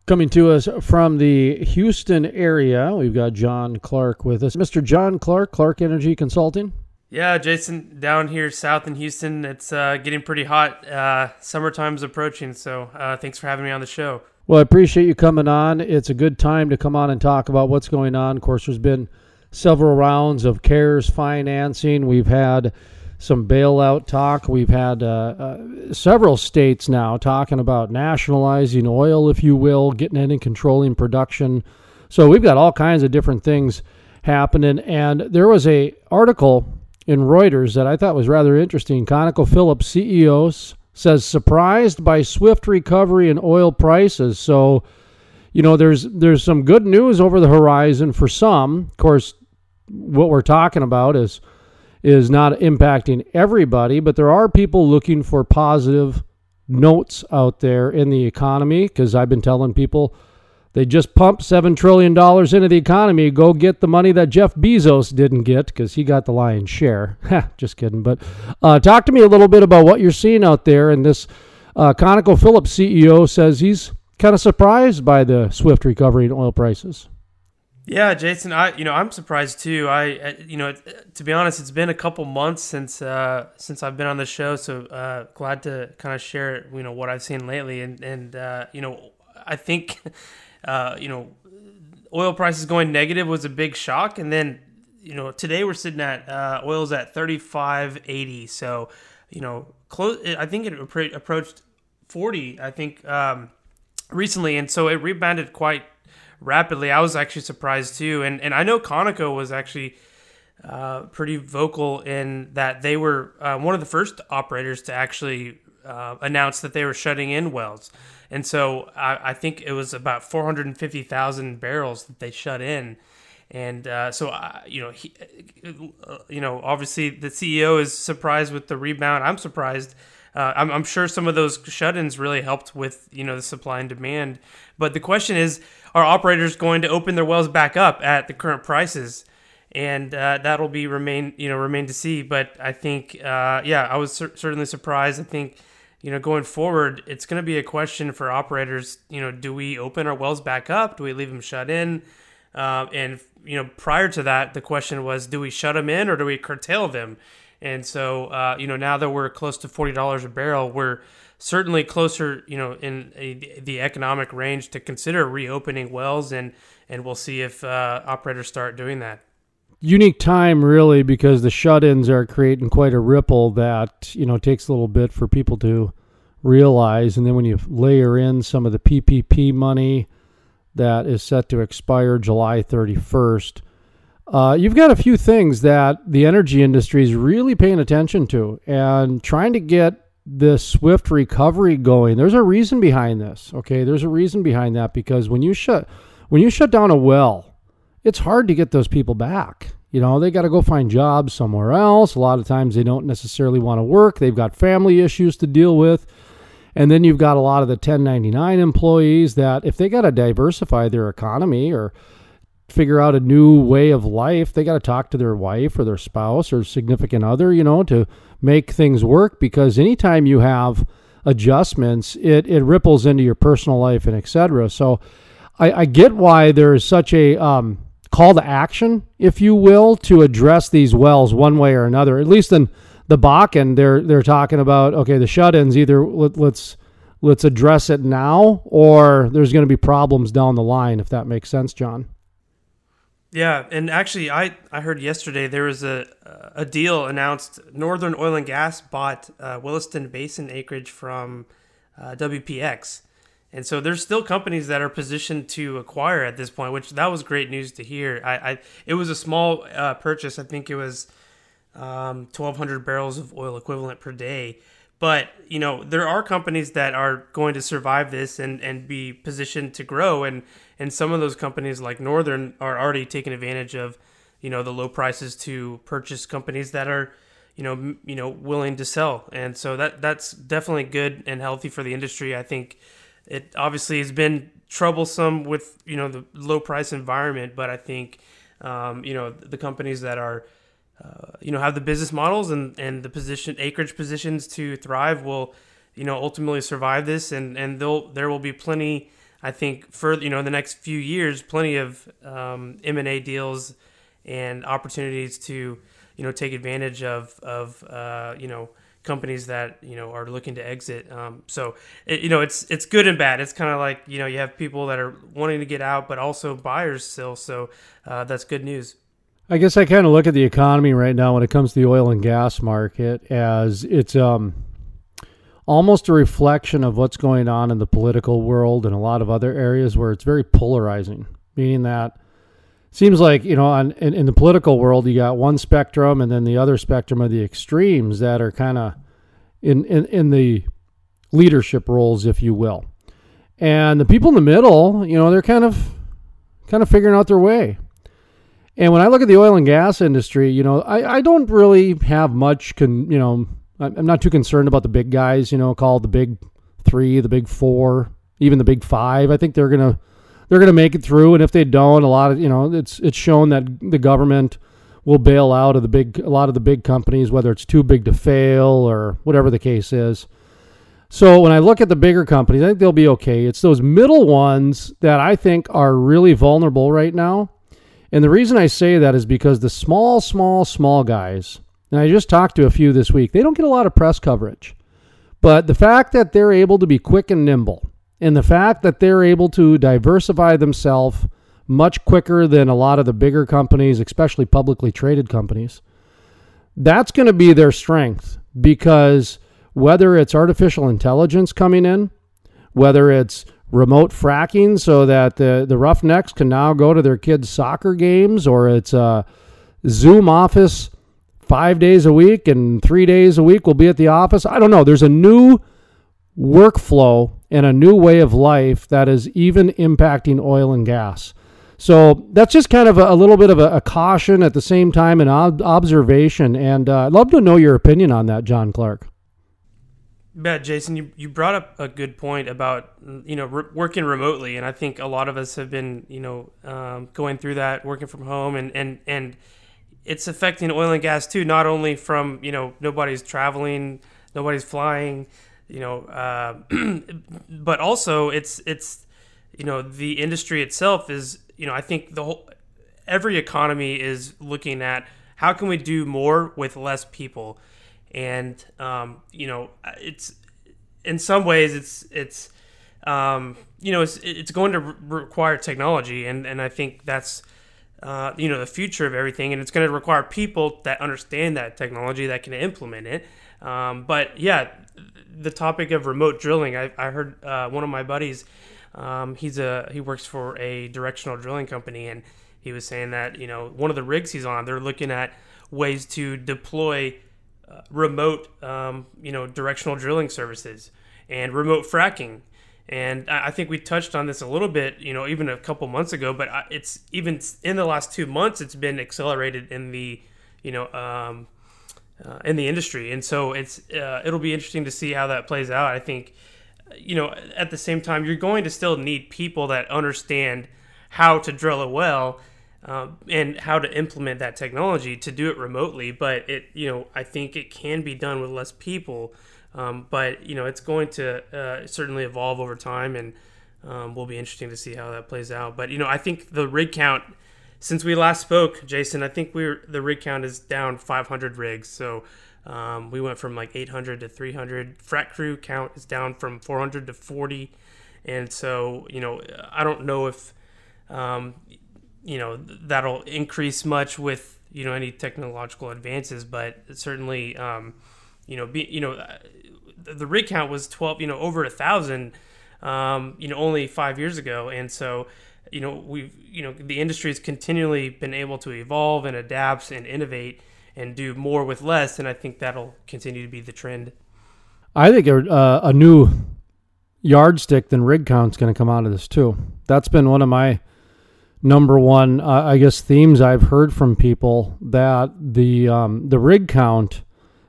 Coming to us from the Houston area, we've got Jon Clark with us. Mr. Jon Clark, Clark Energy Consulting. Yeah, Jason, down here south in Houston, it's getting pretty hot. Summertime's approaching, so thanks for having me on the show. Well, I appreciate you coming on. It's a good time to come on and talk about what's going on. Of course, there's been several rounds of CARES financing. We've had some bailout talk. We've had several states now talking about nationalizing oil, if you will, getting in and controlling production. So we've got all kinds of different things happening. And there was a article in Reuters that I thought was rather interesting. ConocoPhillips CEO says surprised by swift recovery in oil prices. So, you know, there's some good news over the horizon for some. Of course, what we're talking about is not impacting everybody, but there are people looking for positive notes out there in the economy, because I've been telling people they just pumped $7 trillion into the economy. Go get the money that Jeff Bezos didn't get, because he got the lion's share. Just kidding. But talk to me a little bit about what you're seeing out there. And this ConocoPhillips CEO says he's kind of surprised by the swift recovery in oil prices. Yeah, Jason, I'm surprised too. To be honest, it's been a couple months since I've been on the show, so glad to kind of share, what I've seen lately, and I think, oil prices going negative was a big shock, and then, today we're sitting at oil's at 35.80, so close. I think it approached 40. I think recently, and so it rebounded quite rapidly. I was actually surprised too, and I know Conoco was actually pretty vocal in that they were one of the first operators to actually announce that they were shutting in wells, and so I think it was about 450,000 barrels that they shut in, and obviously the CEO is surprised with the rebound. I'm surprised. I'm sure some of those shut-ins really helped with the supply and demand, but the question is, are operators going to open their wells back up at the current prices? And that'll be remain to see. But I think, I was certainly surprised. I think, going forward, it's going to be a question for operators. Do we open our wells back up? Do we leave them shut in? And prior to that, the question was, do we shut them in or do we curtail them? And so, now that we're close to $40 a barrel, we're certainly closer, in the economic range to consider reopening wells, and we'll see if operators start doing that. Unique time, really, because the shut-ins are creating quite a ripple that, takes a little bit for people to realize. And then when you layer in some of the PPP money that is set to expire July 31st, you've got a few things that the energy industry is really paying attention to and trying to get this swift recovery going. There's a reason behind this. Okay, there's a reason behind that, because when you shut down a well, it's hard to get those people back. They got to go find jobs somewhere else. A lot of times they don't necessarily want to work. They've got family issues to deal with. And then you've got a lot of the 1099 employees that, if they got to diversify their economy or figure out a new way of life, they got to talk to their wife or their spouse or significant other, to make things work, because anytime you have adjustments, it ripples into your personal life and et cetera. So I get why there is such a call to action, if you will, to address these wells one way or another. At least in the Bakken, they're talking about, okay, the shut-ins, either let's address it now, or there's going to be problems down the line, if that makes sense, John. Yeah, and actually, I heard yesterday there was a deal announced. Northern Oil and Gas bought Williston Basin acreage from WPX, and so there's still companies that are positioned to acquire at this point, which that was great news to hear. It was a small purchase. I think it was 1,200 barrels of oil equivalent per day. But, there are companies that are going to survive this and be positioned to grow. And some of those companies like Northern are already taking advantage of, the low prices to purchase companies that are, willing to sell. And so that's definitely good and healthy for the industry. I think it obviously has been troublesome with, the low price environment, but I think, the companies that are, have the business models and the acreage positions to thrive will, ultimately survive this, and there will be plenty, I think further, in the next few years, plenty of M&A deals and opportunities to, take advantage of companies that, are looking to exit. So, it's good and bad. It's kind of like, you have people that are wanting to get out, but also buyers still. So that's good news. I guess I kind of look at the economy right now when it comes to the oil and gas market as it's almost a reflection of what's going on in the political world and a lot of other areas where it's very polarizing, meaning that it seems like, in the political world, you got one spectrum and then the other spectrum of the extremes that are kind of in the leadership roles, if you will. And the people in the middle, they're kind of figuring out their way. And when I look at the oil and gas industry, I don't really have much, I'm not too concerned about the big guys, called the big three, the big four, even the big five. I think they're gonna make it through, and if they don't, a lot of it's shown that the government will bail out of a lot of the big companies, whether it's too big to fail or whatever the case is. So when I look at the bigger companies, I think they'll be okay. It's those middle ones that I think are really vulnerable right now, and the reason I say that is because the small guys. And I just talked to a few this week. They don't get a lot of press coverage. But the fact that they're able to be quick and nimble, and the fact that they're able to diversify themselves much quicker than a lot of the bigger companies, especially publicly traded companies, that's going to be their strength. Because whether it's artificial intelligence coming in, whether it's remote fracking so that the roughnecks can now go to their kids' soccer games, or it's a Zoom office 5 days a week and 3 days a week will be at the office. I don't know. There's a new workflow and a new way of life that is even impacting oil and gas. So that's just kind of a little bit of a caution at the same time, an observation. And I'd love to know your opinion on that, Jon Clark. Yeah, Jason, you brought up a good point about, working remotely. And I think a lot of us have been, going through that, working from home, and it's affecting oil and gas too, not only from, nobody's traveling, nobody's flying, but also it's the industry itself is, I think every economy is looking at how can we do more with less people. And, it's in some ways it's going to require technology. And I think that's, the future of everything, and it's going to require people that understand that technology that can implement it. But yeah, the topic of remote drilling, I heard one of my buddies, he works for a directional drilling company, and he was saying that one of the rigs he's on, they're looking at ways to deploy remote directional drilling services and remote fracking. And I think we touched on this a little bit, even a couple months ago, but it's even in the last 2 months, it's been accelerated in the, in the industry. And so it'll be interesting to see how that plays out. I think, at the same time, you're going to still need people that understand how to drill a well and how to implement that technology to do it remotely. But I think it can be done with less people. But it's going to certainly evolve over time, and will be interesting to see how that plays out. But I think the rig count, since we last spoke, Jason, I think the rig count is down 500 rigs. So we went from like 800 to 300. Frac Crew count is down from 400 to 40, and so I don't know if that'll increase much with any technological advances, but certainly the rig count was 12, over 1,000, only 5 years ago. And so, we've, the industry has continually been able to evolve and adapt and innovate and do more with less. And I think that'll continue to be the trend. I think a new yardstick than rig count's going to come out of this too. That's been one of my number one, themes I've heard from people, that the rig count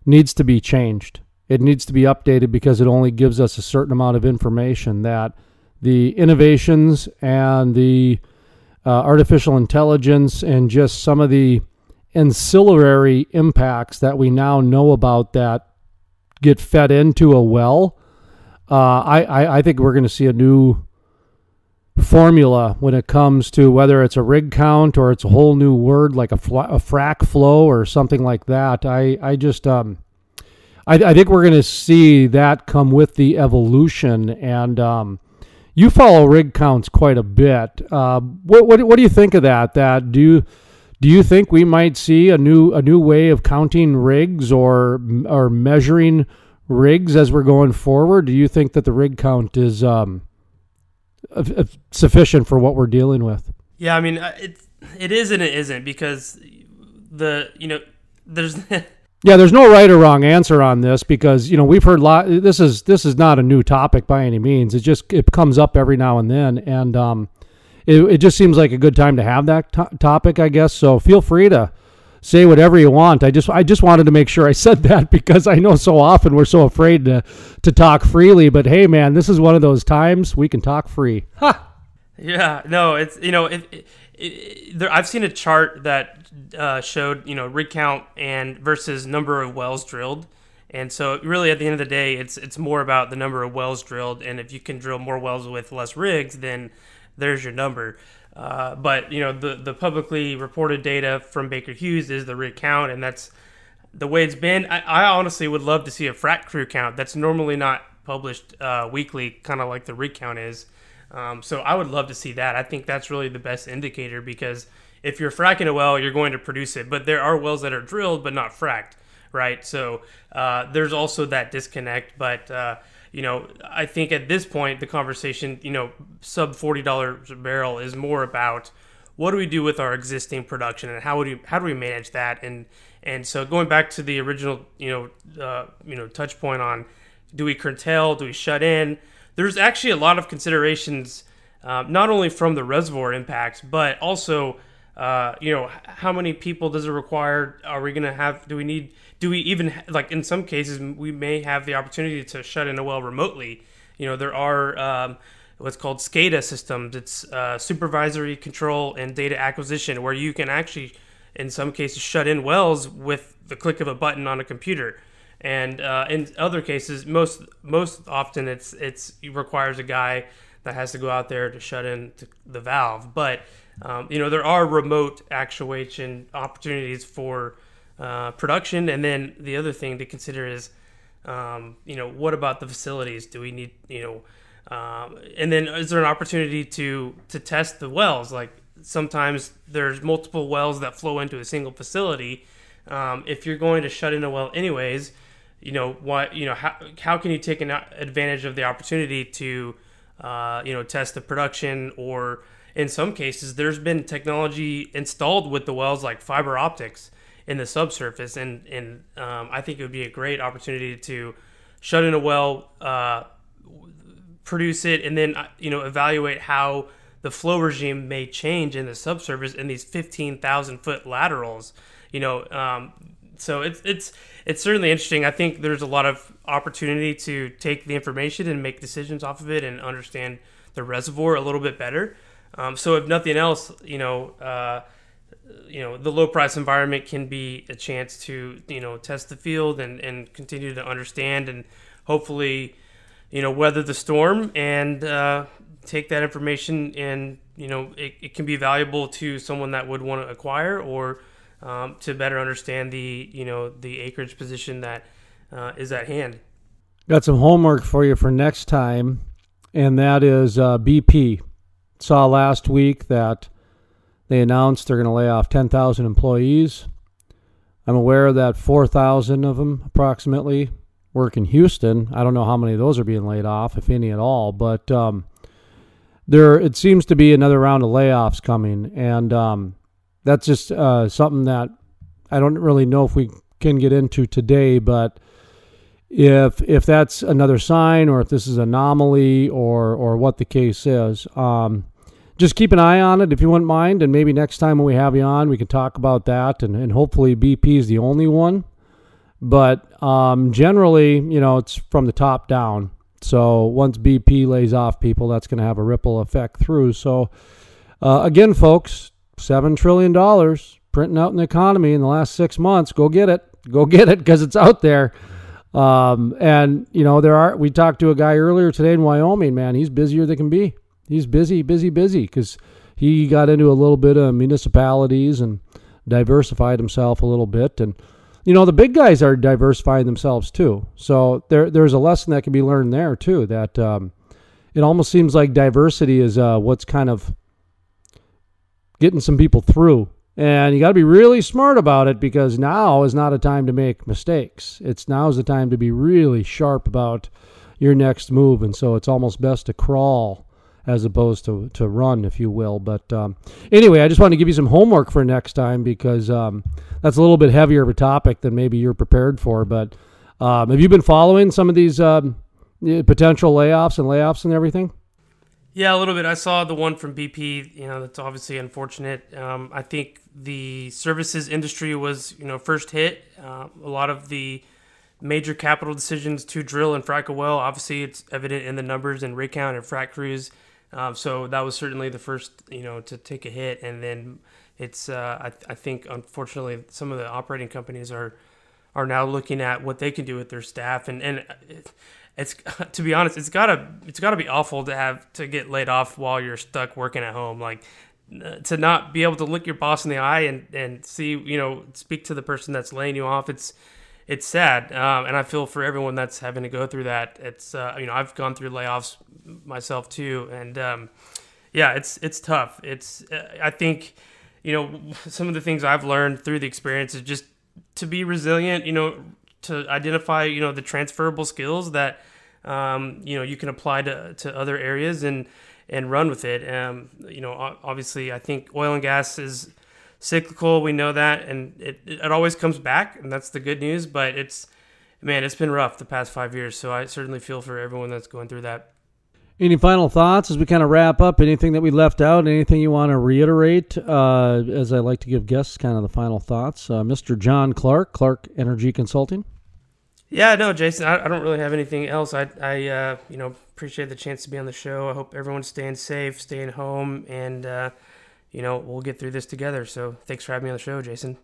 needs to be changed. It needs to be updated because it only gives us a certain amount of information, that the innovations and the artificial intelligence and just some of the ancillary impacts that we now know about that get fed into a well, I think we're going to see a new formula when it comes to whether it's a rig count or it's a whole new word like a frac flow or something like that. I just I think we're going to see that come with the evolution. And you follow rig counts quite a bit. What do you think of that? Do you think we might see a new way of counting rigs or measuring rigs as we're going forward? Do you think that the rig count is sufficient for what we're dealing with? Yeah, I mean, it is and it isn't, because there's yeah, there's no right or wrong answer on this, because we've heard this is not a new topic by any means. It comes up every now and then, and it just seems like a good time to have that topic, I guess. So feel free to say whatever you want. I just wanted to make sure I said that, because I know so often we're so afraid to talk freely. But hey, man, this is one of those times we can talk free. Ha! Yeah, no, it's I've seen a chart that showed rig count and versus number of wells drilled, and so really at the end of the day, it's more about the number of wells drilled, and if you can drill more wells with less rigs, then there's your number. But the publicly reported data from Baker Hughes is the rig count, and that's the way it's been. I honestly would love to see a frac crew count. That's normally not published weekly, kind of like the rig count is. So I would love to see that. I think that's really the best indicator, because if you're fracking a well, you're going to produce it. But there are wells that are drilled but not fracked, right? So there's also that disconnect. But I think at this point, the conversation, sub $40 a barrel is more about what do we do with our existing production, and how do we manage that? And so going back to the original, touch point on, do we curtail, do we shut in? There's actually a lot of considerations, not only from the reservoir impacts, but also, how many people does it require? Are we going to have? Do we even, like in some cases, we may have the opportunity to shut in a well remotely. There are what's called SCADA systems. It's supervisory control and data acquisition, where you can actually, in some cases, shut in wells with the click of a button on a computer. And in other cases, most often it requires a guy that has to go out there to shut in the valve. But there are remote actuation opportunities for production. And then the other thing to consider is, what about the facilities? Do we need and then is there an opportunity to test the wells? Like sometimes there's multiple wells that flow into a single facility. If you're going to shut in a well anyways, how can you take advantage of the opportunity to test the production? Or in some cases, there's been technology installed with the wells, like fiber optics in the subsurface, and I think it would be a great opportunity to shut in a well, produce it, and then evaluate how the flow regime may change in the subsurface in these 15,000 foot laterals. So it's certainly interesting. I think there's a lot of opportunity to take the information and make decisions off of it and understand the reservoir a little bit better. So if nothing else, the low price environment can be a chance to test the field and continue to understand and hopefully weather the storm and take that information, and it can be valuable to someone that would want to acquire, or to better understand the acreage position that is at hand. Got some homework for you for next time, and that is BP. Saw last week that they announced they're going to lay off 10,000 employees. I'm aware that 4,000 of them approximately work in Houston. I don't know how many of those are being laid off, if any at all, but it seems to be another round of layoffs coming, and that's just something that I don't really know if we can get into today, but if that's another sign, or if this is an anomaly, or what the case is, just keep an eye on it if you wouldn't mind, and maybe next time when we have you on, we can talk about that, and hopefully BP is the only one. But generally, it's from the top down. So once BP lays off people, that's going to have a ripple effect through. So again, folks, $7 trillion printing out in the economy in the last 6 months. Go get it, because it's out there. And we talked to a guy earlier today in Wyoming. Man, he's busier than can be. he's busy because he got into a little bit of municipalities and diversified himself a little bit. And the big guys are diversifying themselves too. So there's a lesson that can be learned there too. That it almost seems like diversity is what's kind of getting some people through. And you got to be really smart about it, because now is not a time to make mistakes. Now is the time to be really sharp about your next move. And so it's almost best to crawl as opposed to run, if you will. But anyway, I just want to give you some homework for next time, because that's a little bit heavier of a topic than maybe you're prepared for. But have you been following some of these potential layoffs and everything? Yeah, a little bit. I saw the one from BP. That's obviously unfortunate. I think the services industry was, first hit. A lot of the major capital decisions to drill and frack a well, obviously it's evident in the numbers and rig count and frac crews. So that was certainly the first, to take a hit. And then it's, I think, unfortunately, some of the operating companies are now looking at what they can do with their staff, and it's, to be honest, it's gotta be awful to get laid off while you're stuck working at home. Like, to not be able to look your boss in the eye and see, speak to the person that's laying you off. It's sad, and I feel for everyone that's having to go through that. It's I've gone through layoffs myself too, and yeah, it's tough. I think some of the things I've learned through the experience is just to be resilient. To identify the transferable skills that you can apply to other areas and run with it. Obviously, I think oil and gas is cyclical. We know that, and it always comes back, and that's the good news. But it's been rough the past 5 years. So I certainly feel for everyone that's going through that. Any final thoughts as we kind of wrap up? Anything that we left out? Anything you want to reiterate? As I like to give guests kind of the final thoughts. Mr. Jon Clark, Clark Energy Consulting. Yeah, no, Jason, I don't really have anything else. I appreciate the chance to be on the show. I hope everyone's staying safe, staying home, and we'll get through this together. So thanks for having me on the show, Jason.